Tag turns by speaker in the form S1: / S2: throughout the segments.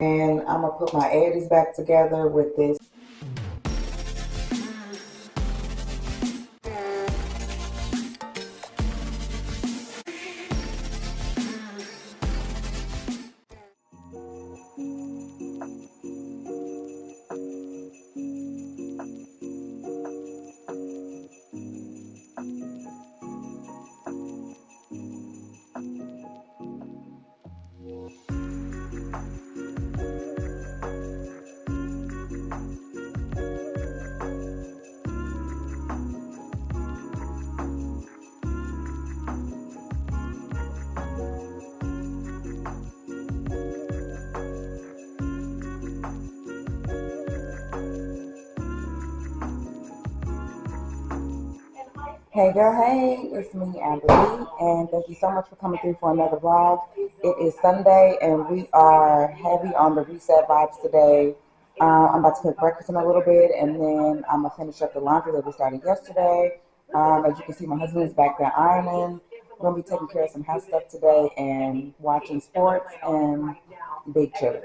S1: And I'm gonna put my edges back together with this. Hey girl, hey, it's me, Amber Lee, and thank you so much for coming through for another vlog. It is Sunday, and we are heavy on the reset vibes today. I'm about to cook breakfast in a little bit, and then I'm gonna finish up the laundry that we started yesterday. As you can see, my husband is back there ironing. We're gonna be taking care of some house stuff today and watching sports and big chilling.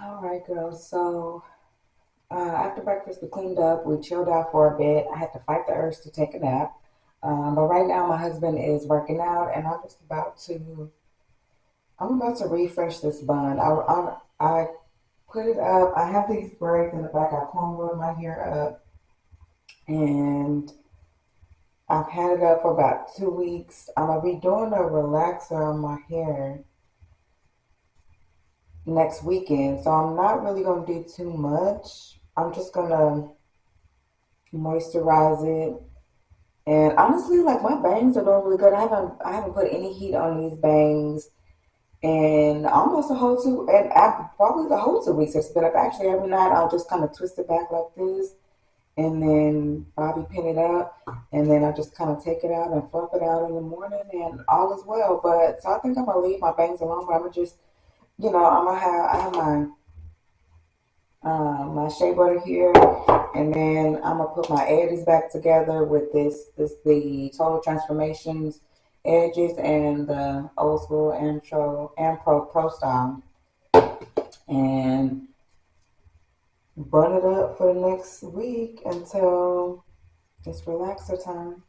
S1: All right, girls. So after breakfast, we cleaned up. We chilled out for a bit. I had to fight the urge to take a nap. But right now, my husband is working out, and I'm about to refresh this bun. I put it up. I have these braids in the back. I combed my hair up, and I've had it up for about 2 weeks. I'm gonna be doing a relaxer on my hair next weekend, so I'm not really gonna do too much. I'm just gonna moisturize it. And honestly, like my bangs are doing really good. I haven't put any heat on these bangs and almost a whole two and probably the whole 2 weeks it's been up. Actually, every night I'll just kind of twist it back like this and then bobby pin it up, and then I just kind of take it out and fluff it out in the morning, and all is well. But so I think I'm gonna leave my bangs alone, but I'm gonna just, I have my shea butter here, and then I'm gonna put my edges back together with the Total Transformations edges and the old school Ampro Pro style, and bun it up for the next week until it's relaxer time.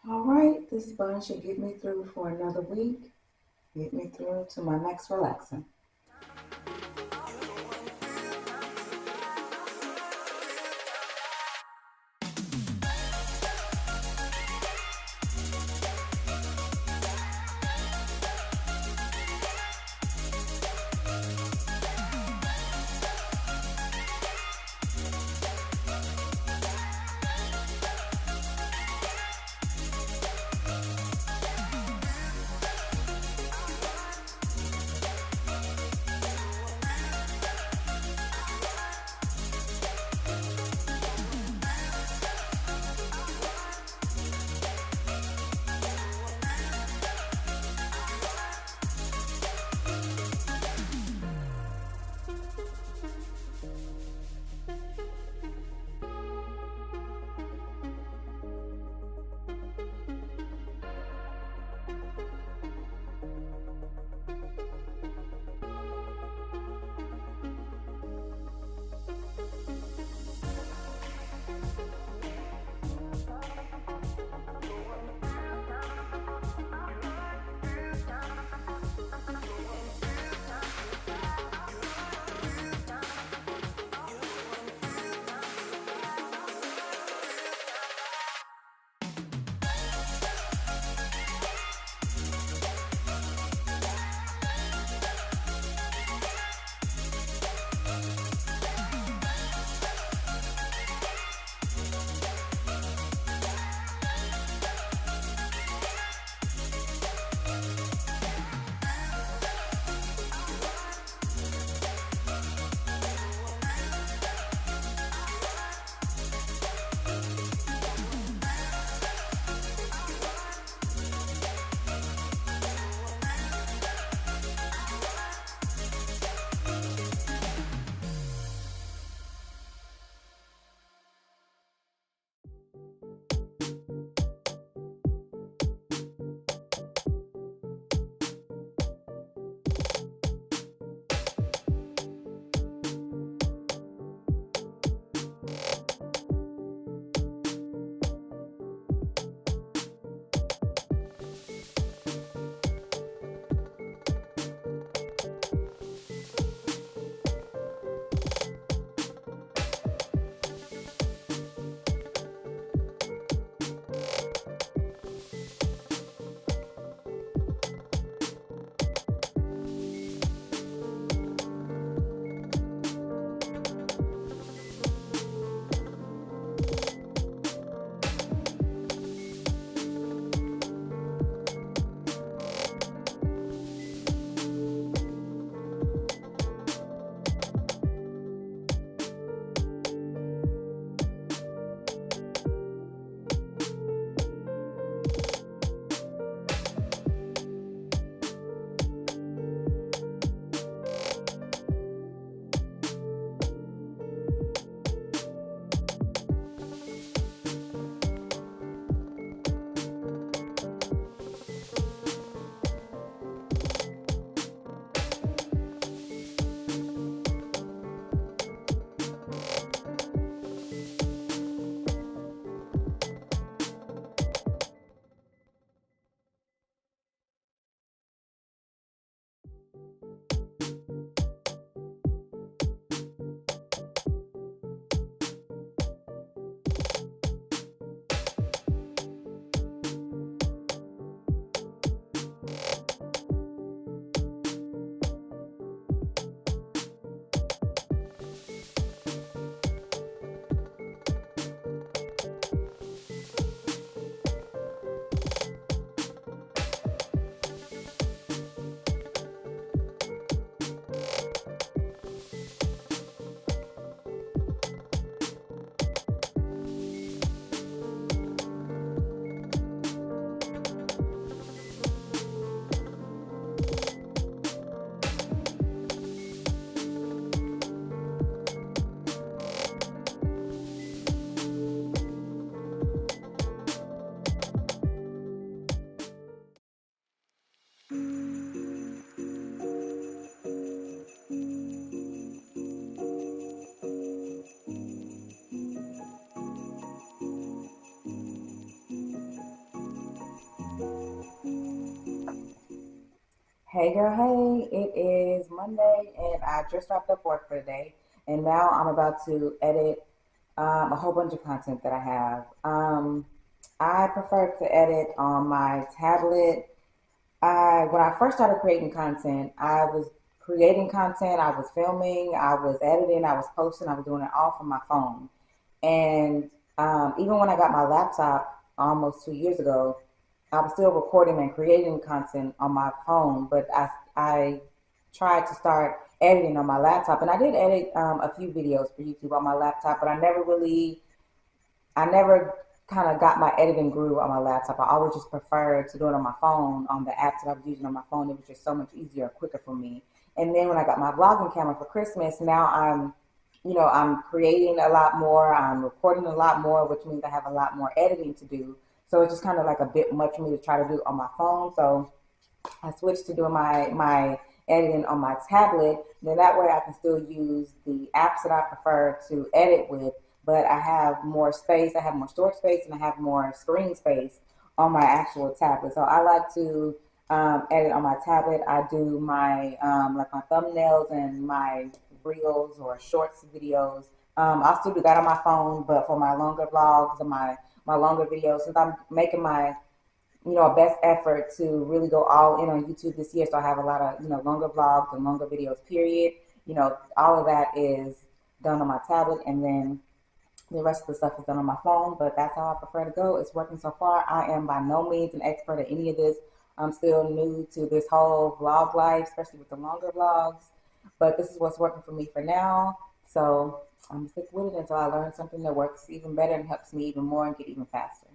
S1: All right, this bun should get me through for another week. Get me through to my next relaxing. Hey girl, hey, it is Monday and I just wrapped up work for the day and now I'm about to edit a whole bunch of content that I have. I prefer to edit on my tablet. When I first started creating content, I was creating content, I was filming, I was editing, I was posting, I was doing it all from my phone. And even when I got my laptop almost 2 years ago, I was still recording and creating content on my phone, but I tried to start editing on my laptop, and I did edit a few videos for YouTube on my laptop, but I never kind of got my editing groove on my laptop. I always just preferred to do it on my phone, on the apps that I was using on my phone. It was just so much easier and quicker for me. And then when I got my vlogging camera for Christmas, now I'm creating a lot more, I'm recording a lot more, which means I have a lot more editing to do. So it's just kind of like a bit much for me to try to do on my phone. So I switched to doing my editing on my tablet. Then that way I can still use the apps that I prefer to edit with, but I have more space, I have more storage space, and I have more screen space on my actual tablet. So I like to edit on my tablet. I do my like my thumbnails and my reels or shorts videos. I'll still do that on my phone, but for my longer vlogs and my longer videos, since I'm making my a best effort to really go all in on YouTube this year. So I have a lot of, longer vlogs and longer videos, period. All of that is done on my tablet, and then the rest of the stuff is done on my phone, but that's how I prefer to go. It's working so far. I am by no means an expert at any of this. I'm still new to this whole vlog life, especially with the longer vlogs, but this is what's working for me for now. So I'm gonna stick with it until I learn something that works even better and helps me even more and get even faster.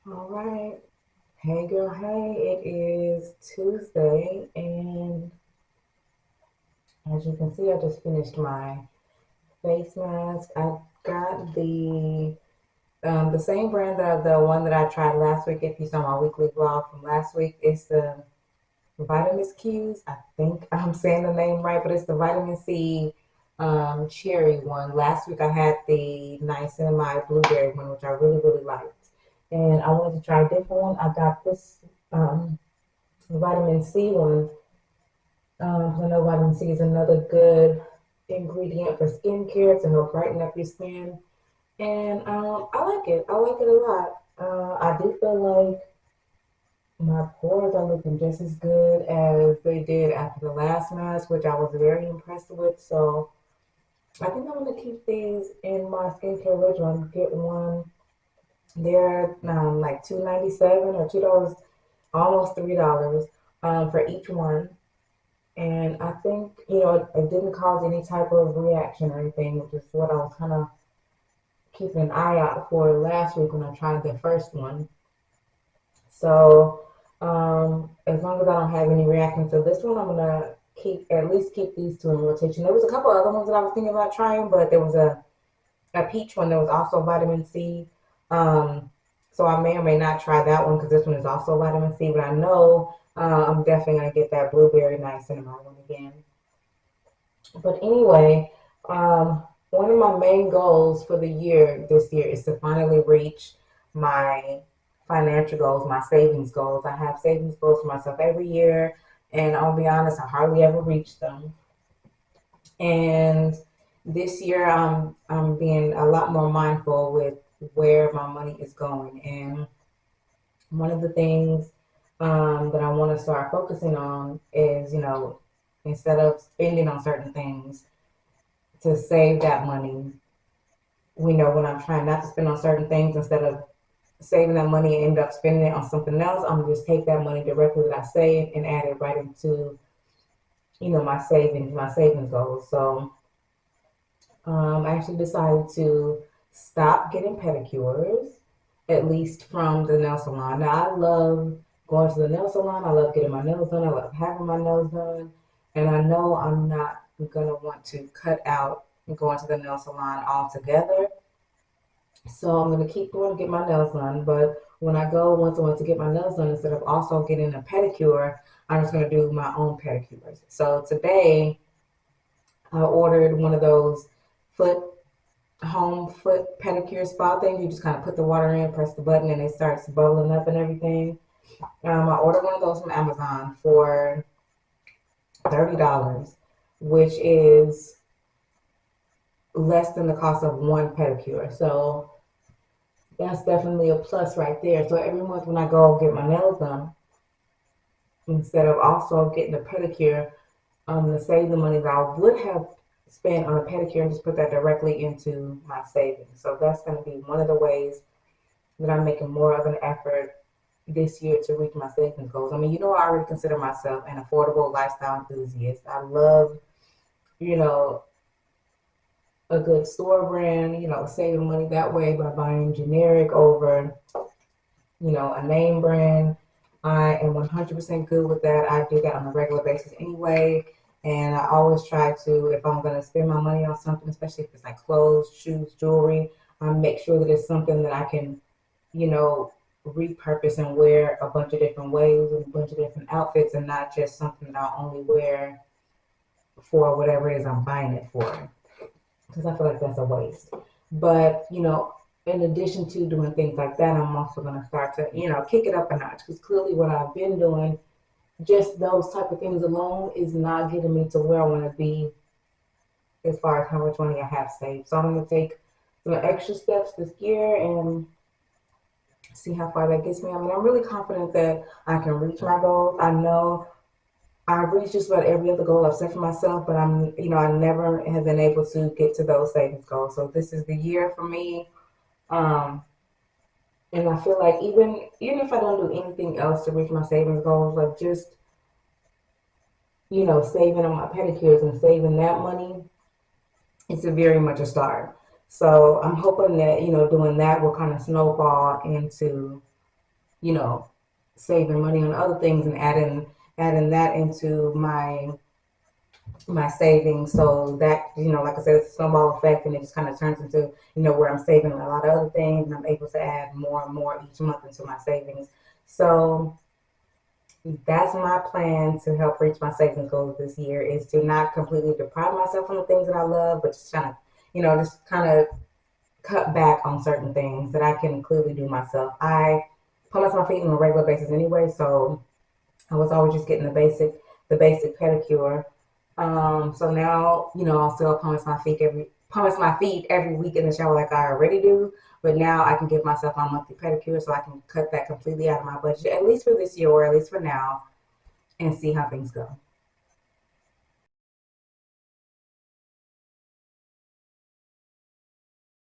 S1: All right. Hey girl, hey, it is Tuesday, and as you can see, I just finished my face mask. I got the same brand, the one that I tried last week. If you saw my weekly vlog from last week, it's the Vitamin Q's. I think I'm saying the name right, but it's the vitamin C cherry one. Last week I had the niacinamide blueberry one, which I really, really liked.
S2: and I wanted to try a different one. I got this um, vitamin C one. 'Cause I know vitamin C is another good ingredient for skincare to help brighten up your skin, and I like it. I like it a lot. I do feel like my pores are looking just as good as they did after the last mask, which I was very impressed with. So I think I'm gonna keep these in my skincare regimen. Get one. They're like $2.97 or $2, almost $3 for each one. And I think it didn't cause any type of reaction or anything, which is what I was kind of keeping an eye out for last week when I tried the first one. So as long as I don't have any reaction to this one, I'm gonna keep these two in rotation. There was a couple other ones that I was thinking about trying, but there was a peach one that was also vitamin C. Um, so I may or may not try that one because this one is also vitamin C. But I know I'm definitely gonna get that blueberry niacinamide one again. But anyway, one of my main goals for the year this year is to finally reach my financial goals, my savings goals. I have savings goals for myself every year, and I'll be honest, I hardly ever reach them. And this year, I'm being a lot more mindful with where my money is going. And one of the things that I want to start focusing on is, instead of spending on certain things, to save that money. We know when I'm trying not to spend on certain things, instead of saving that money and end up spending it on something else, I'm gonna just take that money directly that I save and add it right into, my savings goals. So I actually decided to stop getting pedicures, at least from the nail salon. Now, I love going to the nail salon. I love getting my nails done. I love having my nails done. And I know I'm not going to want to cut out going to the nail salon altogether. So I'm going to keep going to get my nails done. But when I go once a month to get my nails done, instead of also getting a pedicure, I'm just going to do my own pedicures. So today, I ordered one of those foot home foot pedicure spa thing. You just kind of put the water in, press the button, and it starts bubbling up and everything. I ordered one of those from Amazon for $30, which is less than the cost of one pedicure. So that's definitely a plus right there. So every month when I go get my nails done, instead of also getting a pedicure, to save the money that I would have spent on a pedicure and just put that directly into my savings. So that's going to be one of the ways that I'm making more of an effort this year to reach my savings goals. I mean, I already consider myself an affordable lifestyle enthusiast. I love, you know, a good store brand, saving money that way by buying generic over, a name brand. I am 100% good with that. I do that on a regular basis anyway. And I always try to, if I'm going to spend my money on something, especially if it's like clothes, shoes, jewelry, I make sure that it's something that I can you know, repurpose and wear a bunch of different ways with a bunch of different outfits and not just something that I'll only wear for whatever it is I'm buying it for. Because I feel like that's a waste. But, in addition to doing things like that, I'm also going to start to, kick it up a notch. Because clearly what I've been doing, just those type of things alone, is not getting me to where I want to be as far as how much money I have saved. So I'm going to take some extra steps this year and see how far that gets me. I mean, I'm really confident that I can reach my goals. I know I've reached just about every other goal I've set for myself, but I never have been able to get to those savings goals. So this is the year for me. Um, and I feel like even if I don't do anything else to reach my savings goals, like just, saving on my pedicures and saving that money, it's a very much a start. So I'm hoping that, doing that will kind of snowball into you know, saving money on other things and adding that into my savings so that like I said, it's a snowball effect and it just kind of turns into where I'm saving a lot of other things and I'm able to add more and more each month into my savings. So that's my plan to help reach my savings goals this year, is to not completely deprive myself from the things that I love, but just kind of just kind of cut back on certain things that I can clearly do myself. I polish my feet on a regular basis anyway, so I was always just getting the basic pedicure. So now, I'll still polish my feet every week in the shower like I already do. But now I can give myself my monthly pedicure, so I can cut that completely out of my budget, at least for this year, or at least for now, and see how things go.